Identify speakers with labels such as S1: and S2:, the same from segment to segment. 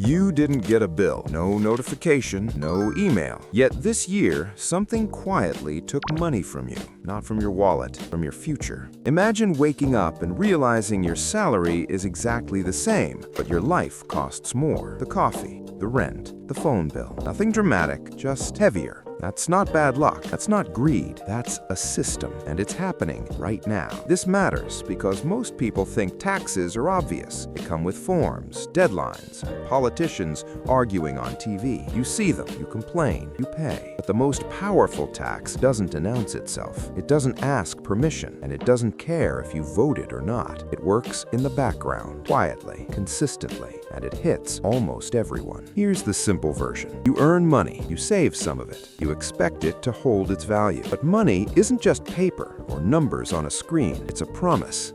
S1: You didn't get a bill, no notification, no email. Yet this year, something quietly took money from you. Not from your wallet, from your future. Imagine waking up and realizing your salary is exactly the same, but your life costs more. The coffee, the rent, the phone bill. Nothing dramatic, just heavier. That's not bad luck. That's not greed. That's a system, and it's happening right now. This matters because most people think taxes are obvious. They come with forms, deadlines, and politicians arguing on TV. You see them, you complain, you pay. But the most powerful tax doesn't announce itself. It doesn't ask permission, and it doesn't care if you voted or not. It works in the background, quietly, consistently, and it hits almost everyone. Here's the simple version. You earn money, you save some of it. You expect it to hold its value. But money isn't just paper or numbers on a screen. It's a promise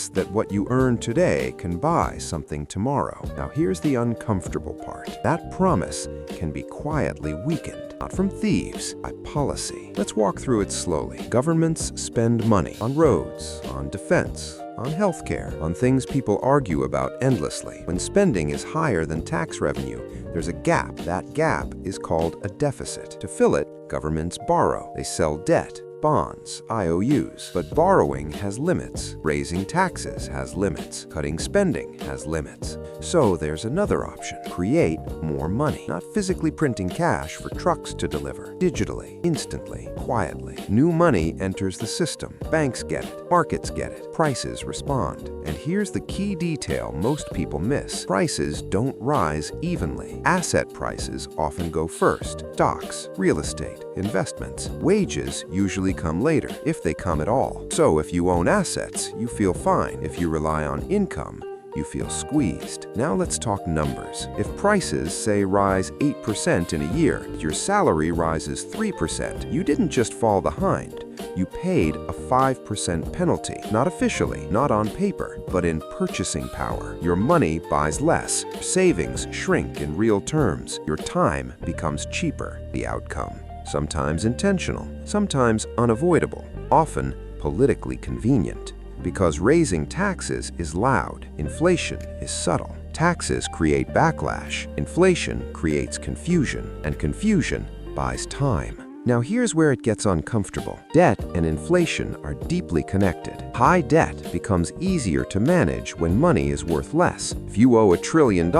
S1: that what you earn today can buy something tomorrow. Now here's the uncomfortable part. That promise can be quietly weakened, not from thieves, by policy. Let's walk through it slowly. Governments spend money on roads, on defense, on healthcare, on things people argue about endlessly. When spending is higher than tax revenue, there's a gap. That gap is called a deficit. To fill it, governments borrow. They sell debt, bonds, IOUs. But borrowing has limits. Raising taxes has limits. Cutting spending has limits. So there's another option. Create more money. Not physically printing cash for trucks to deliver. Digitally, instantly, quietly. New money enters the system. Banks get it. Markets get it. Prices respond. And here's the key detail most people miss. Prices don't rise evenly. Asset prices often go first. Stocks, real estate, investments. Wages usually come later, if they come at all. So if you own assets, you feel fine. If you rely on income, you feel squeezed. Now let's talk numbers. If prices, say, rise 8% in a year, your salary rises 3%, you didn't just fall behind. You paid a 5% penalty, not officially, not on paper, but in purchasing power. Your money buys less. Savings shrink in real terms. Your time becomes cheaper. The outcome, sometimes intentional, sometimes unavoidable, often politically convenient. Because raising taxes is loud, inflation is subtle. Taxes create backlash, inflation creates confusion, and confusion buys time. Now here's where it gets uncomfortable. Debt and inflation are deeply connected. High debt becomes easier to manage when money is worth less. If you owe $1 trillion,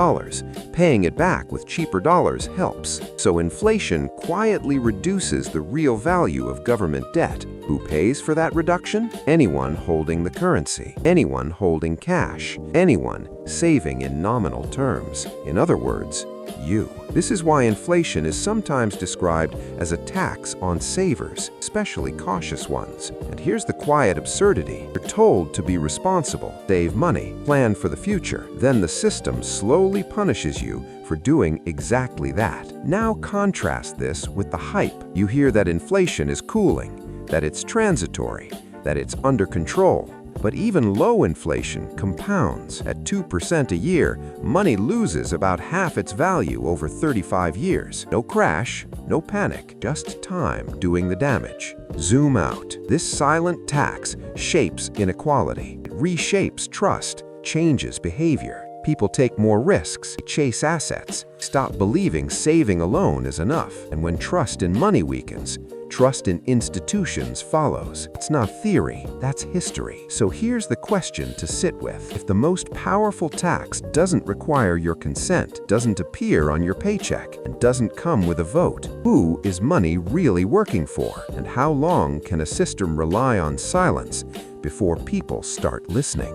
S1: paying it back with cheaper dollars helps. So inflation quietly reduces the real value of government debt. Who pays for that reduction? Anyone holding the currency, anyone holding cash, anyone saving in nominal terms. In other words, you. This is why inflation is sometimes described as a tax on savers, especially cautious ones. And here's the quiet absurdity. You're told to be responsible, save money, plan for the future. Then the system slowly punishes you for doing exactly that. Now contrast this with the hype. You hear that inflation is cooling, that it's transitory, that it's under control. But even low inflation compounds. At 2% a year, money loses about half its value over 35 years. No crash, no panic, just time doing the damage. Zoom out. This silent tax shapes inequality. It reshapes trust, changes behavior. People take more risks, chase assets, stop believing saving alone is enough. And when trust in money weakens, trust in institutions follows. It's not theory, that's history. So here's the question to sit with. If the most powerful tax doesn't require your consent, doesn't appear on your paycheck, and doesn't come with a vote, who is money really working for? And how long can a system rely on silence before people start listening?